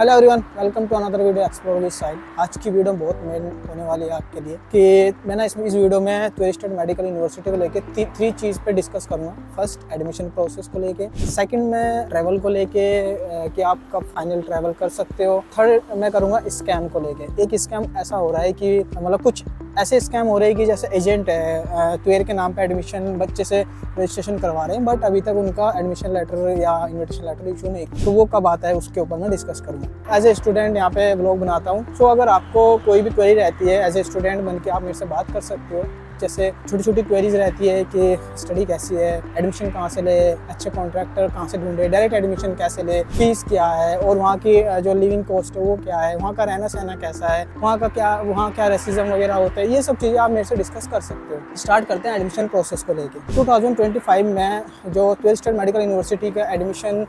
Hello everyone, welcome to another video explore with Sahil. आज की video बहुत मेन होने वाली है आपके लिए कि मैं ना इस वीडियो में ट्वेरी स्टेट मेडिकल यूनिवर्सिटी को लेके थ्री चीज़ पे डिस्कस करूँगा। फर्स्ट, एडमिशन प्रोसेस को लेके। सेकंड, मैं ट्रैवल को लेके कि आप कब फाइनल ट्रैवल कर सकते हो। थर्ड, मैं करूँगा स्कैम को लेके। एक स्कैम ऐसा हो रहा है कि मतलब कुछ ऐसे स्कैम हो रहे हैं कि जैसे एजेंट है ट्वेर के नाम पे एडमिशन बच्चे से रजिस्ट्रेशन करवा रहे हैं, बट अभी तक उनका एडमिशन लेटर या इन्विटेशन लेटर इशू नहीं, तो वो कब आता है उसके ऊपर मैं डिस्कस करूँगा। एज ए स्टूडेंट यहाँ पे व्लॉग बनाता हूँ, सो अगर आपको कोई भी क्वेरी रहती है एज ए स्टूडेंट बन के आप मेरे से बात कर सकते हो। जैसे छोटी छोटी क्वेरीज रहती है कि स्टडी कैसी है, एडमिशन कहाँ से ले, अच्छे कॉन्ट्रैक्टर कहाँ से ढूंढे, डायरेक्ट एडमिशन कैसे ले, फीस क्या है, और वहाँ की जो लिविंग कॉस्ट है वो क्या है, वहाँ का रहना सहना कैसा है, वहाँ क्या रेसिज्म वगैरह होता है, ये सब चीज़ें आप मेरे से डिस्कस कर सकते हो। स्टार्ट करते हैं एडमिशन प्रोसेस को लेके। 2025 में जो ट्वेरी स्टेट मेडिकल यूनिवर्सिटी का एडमिशन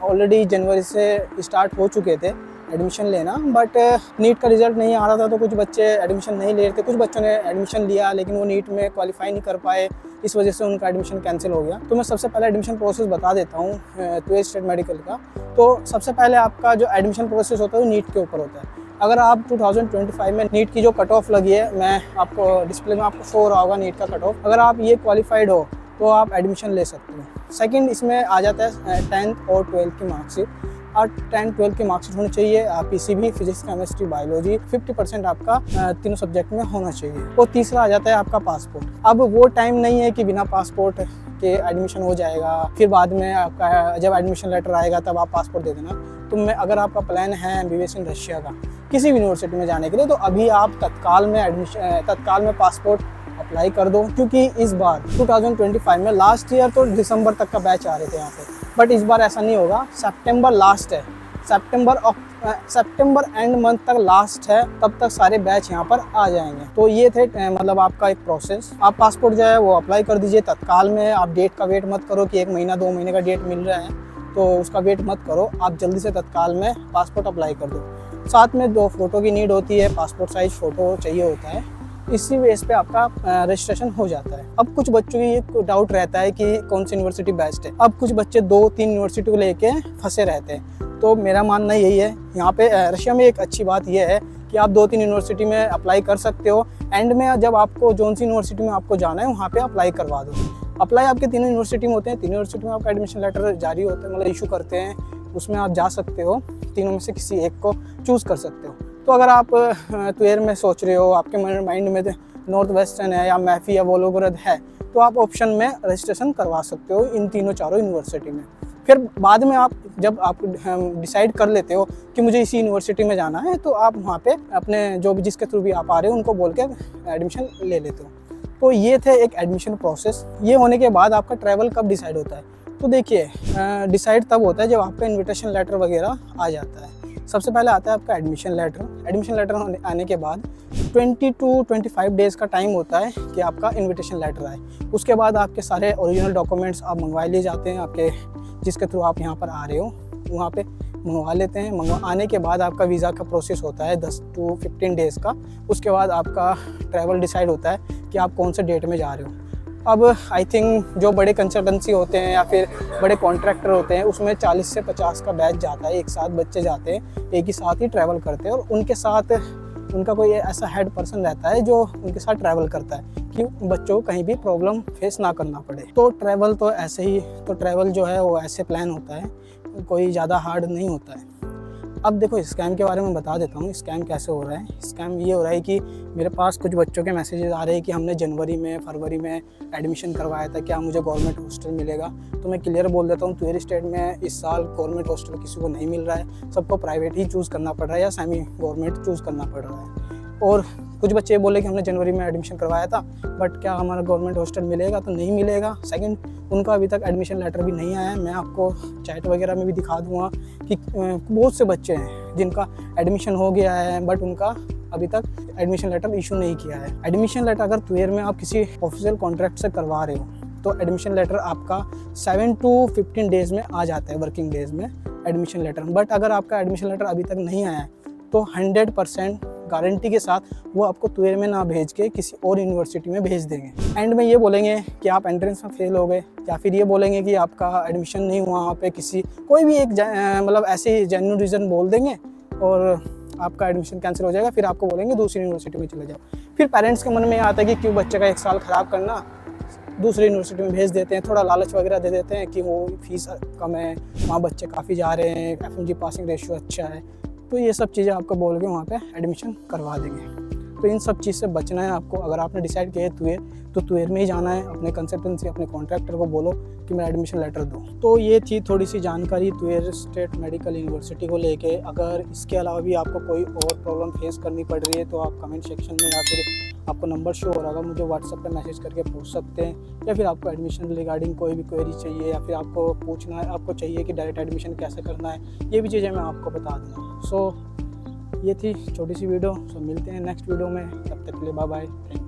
ऑलरेडी जनवरी से स्टार्ट हो चुके थे एडमिशन लेना, बट नीट का रिजल्ट नहीं आ रहा था तो कुछ बच्चे एडमिशन नहीं ले रहे थे। कुछ बच्चों ने एडमिशन लिया लेकिन वो नीट में क्वालिफाई नहीं कर पाए, इस वजह से उनका एडमिशन कैंसिल हो गया। तो मैं सबसे पहले एडमिशन प्रोसेस बता देता हूँ ट्वेरी स्टेट मेडिकल का। तो सबसे पहले आपका जो एडमिशन प्रोसेस होता है वो नीट के ऊपर होता है। अगर आप 2025 में नीट की जो कट ऑफ लगी है, मैं आपको डिस्प्ले में आपको शो हो रहा होगा नीट का कट ऑफ, अगर आप ये क्वालिफाइड हो तो आप एडमिशन ले सकते हो। सेकंड, इसमें आ जाता है 10th और 12th की मार्कशीट। और 10-12 की मार्क्स होनी चाहिए। पीसीबी, फिजिक्स, केमिस्ट्री, बायोलॉजी 50% आपका तीनों सब्जेक्ट में होना चाहिए। और तीसरा आ जाता है आपका पासपोर्ट। अब वो टाइम नहीं है कि बिना पासपोर्ट के एडमिशन हो जाएगा, फिर बाद में आपका जब एडमिशन लेटर आएगा तब आप पासपोर्ट दे देना। तो मैं अगर आपका प्लान है एमबीबीएस इन रशिया का किसी भी यूनिवर्सिटी में जाने के लिए, तो अभी आप तत्काल में पासपोर्ट अप्लाई कर दो, क्योंकि इस बार 2025 में लास्ट ईयर तो दिसंबर तक का बैच आ रहे थे यहाँ पे, बट इस बार ऐसा नहीं होगा। सितंबर लास्ट है, सितंबर एंड मंथ तक लास्ट है, तब तक सारे बैच यहाँ पर आ जाएंगे। तो ये थे मतलब आपका एक प्रोसेस। आप पासपोर्ट जो है वो अप्लाई कर दीजिए तत्काल में। आप डेट का वेट मत करो कि 1 महीना 2 महीने का डेट मिल रहा है तो उसका वेट मत करो, आप जल्दी से तत्काल में पासपोर्ट अप्लाई कर दो। साथ में 2 फोटो की नीड होती है, पासपोर्ट साइज फ़ोटो चाहिए होता है। इसी बेस पे आपका रजिस्ट्रेशन हो जाता है। अब कुछ बच्चों की ये डाउट रहता है कि कौन सी यूनिवर्सिटी बेस्ट है। अब कुछ बच्चे 2-3 यूनिवर्सिटी को लेके फंसे रहते हैं, तो मेरा मानना यही है, यहाँ पे रशिया में एक अच्छी बात यह है कि आप 2-3 यूनिवर्सिटी में अप्लाई कर सकते हो। एंड में जब आपको जौन सी यूनिवर्सिटी में आपको जाना है वहाँ पे अप्लाई करवा दो। अप्लाई आपके 3 यूनिवर्सिटी में होते हैं, 3 यूनिवर्सिटी में आपका एडमिशन लेटर जारी होता है, मतलब इशू करते हैं, उसमें आप जा सकते हो। तीनों में से किसी एक को चूज़ कर सकते हो। तो अगर आप ट्वेर में सोच रहे हो, आपके माइंड में नॉर्थ वेस्टर्न है या मैफी या वोलोगोरद है, तो आप ऑप्शन में रजिस्ट्रेशन करवा सकते हो इन तीनों चारों यूनिवर्सिटी में। फिर बाद में जब आप डिसाइड कर लेते हो कि मुझे इसी यूनिवर्सिटी में जाना है, तो आप वहाँ पे अपने जो भी जिसके थ्रू भी आप आ रहे हो उनको बोल के एडमिशन ले लेते हो। तो ये थे एक एडमिशन प्रोसेस। ये होने के बाद आपका ट्रैवल कब डिसाइड होता है, तो देखिए डिसाइड तब होता है जब आपका इन्विटेशन लेटर वगैरह आ जाता है। सबसे पहले आता है आपका एडमिशन लेटर। एडमिशन लेटर आने के बाद 20 to 25 डेज़ का टाइम होता है कि आपका इन्विटेशन लेटर आए। उसके बाद आपके सारे ओरिजिनल डॉक्यूमेंट्स आप मंगवा लिए जाते हैं, आपके जिसके थ्रू आप यहाँ पर आ रहे हो वहाँ पे मंगवा लेते हैं। आने के बाद आपका वीज़ा का प्रोसेस होता है 10 to 15 डेज़ का। उसके बाद आपका ट्रैवल डिसाइड होता है कि आप कौन से डेट में जा रहे हो। अब आई थिंक जो बड़े कंसल्टेंसी होते हैं या फिर बड़े कॉन्ट्रैक्टर होते हैं उसमें 40 से 50 का बैच जाता है, एक साथ बच्चे जाते हैं, एक ही साथ ही ट्रैवल करते हैं, और उनके साथ उनका कोई ऐसा हेड पर्सन रहता है जो उनके साथ ट्रैवल करता है कि बच्चों को कहीं भी प्रॉब्लम फेस ना करना पड़े। तो ट्रैवल तो ऐसे ही, तो ट्रैवल जो है वो ऐसे प्लान होता है, कोई ज़्यादा हार्ड नहीं होता है। अब देखो स्कैम के बारे में बता देता हूँ। स्कैम कैसे हो रहा है। स्कैम ये हो रहा है कि मेरे पास कुछ बच्चों के मैसेजेस आ रहे हैं कि हमने जनवरी में फरवरी में एडमिशन करवाया था, क्या मुझे गवर्नमेंट हॉस्टल मिलेगा। तो मैं क्लियर बोल देता हूँ, ट्वेरी स्टेट में इस साल गवर्नमेंट हॉस्टल किसी को नहीं मिल रहा है, सबको प्राइवेट ही चूज़ करना पड़ रहा है या सेमी गवर्नमेंट चूज़ करना पड़ रहा है। और कुछ बच्चे ये बोले कि हमने जनवरी में एडमिशन करवाया था, बट क्या हमारा गवर्नमेंट हॉस्टल मिलेगा, तो नहीं मिलेगा। सेकंड, उनका अभी तक एडमिशन लेटर भी नहीं आया है। मैं आपको चैट वगैरह में भी दिखा दूंगा कि बहुत से बच्चे हैं जिनका एडमिशन हो गया है बट उनका अभी तक एडमिशन लेटर इशू नहीं किया है। एडमिशन लेटर अगर ट्वेर में आप किसी ऑफिशियल कॉन्ट्रैक्ट से करवा रहे हो तो एडमिशन लेटर आपका 7 to 15 डेज़ में आ जाता है, वर्किंग डेज़ में एडमिशन लेटर। बट अगर आपका एडमिशन लेटर अभी तक नहीं आया है तो 100% गारंटी के साथ वो आपको ट्वेर में ना भेज के किसी और यूनिवर्सिटी में भेज देंगे। एंड में ये बोलेंगे कि आप एंट्रेंस में फेल हो गए, या फिर ये बोलेंगे कि आपका एडमिशन नहीं हुआ, वहाँ पे कोई भी एक मतलब ऐसे जेन्युइन रीज़न बोल देंगे और आपका एडमिशन कैंसिल हो जाएगा, फिर आपको बोलेंगे दूसरी यूनिवर्सिटी में चले जाओ। फिर पेरेंट्स के मन में आता है कि क्यों बच्चे का 1 साल ख़राब करना, दूसरी यूनिवर्सिटी में भेज देते हैं, थोड़ा लालच वगैरह दे देते हैं कि वो फीस कम है, वहाँ बच्चे काफ़ी जा रहे हैं, FMG पासिंग रेशियो अच्छा है, तो ये सब चीज़ें आपको बोल के वहाँ पे एडमिशन करवा देंगे। तो इन सब चीज़ से बचना है आपको। अगर आपने डिसाइड किया है तुएर, तो तुएर में ही जाना है। अपने कंसल्टेंसी, अपने कॉन्ट्रैक्टर को बोलो कि मेरा एडमिशन लेटर दो। तो ये थी थोड़ी सी जानकारी तुएर स्टेट मेडिकल यूनिवर्सिटी को लेके। अगर इसके अलावा भी आपको कोई और प्रॉब्लम फेस करनी पड़ रही है तो आप कमेंट सेक्शन में या फिर आपको नंबर शो हो रहा होगा, मुझे व्हाट्सएप पे मैसेज करके पूछ सकते हैं। या फिर आपको एडमिशन रिगार्डिंग कोई भी क्वेरी चाहिए या फिर आपको पूछना है, आपको चाहिए कि डायरेक्ट एडमिशन कैसे करना है, ये भी चीज़ें मैं आपको बता दूँगा। सो ये थी छोटी सी वीडियो। सो मिलते हैं नेक्स्ट वीडियो में, तब तक के लिए बाय बाय, थैंक यू।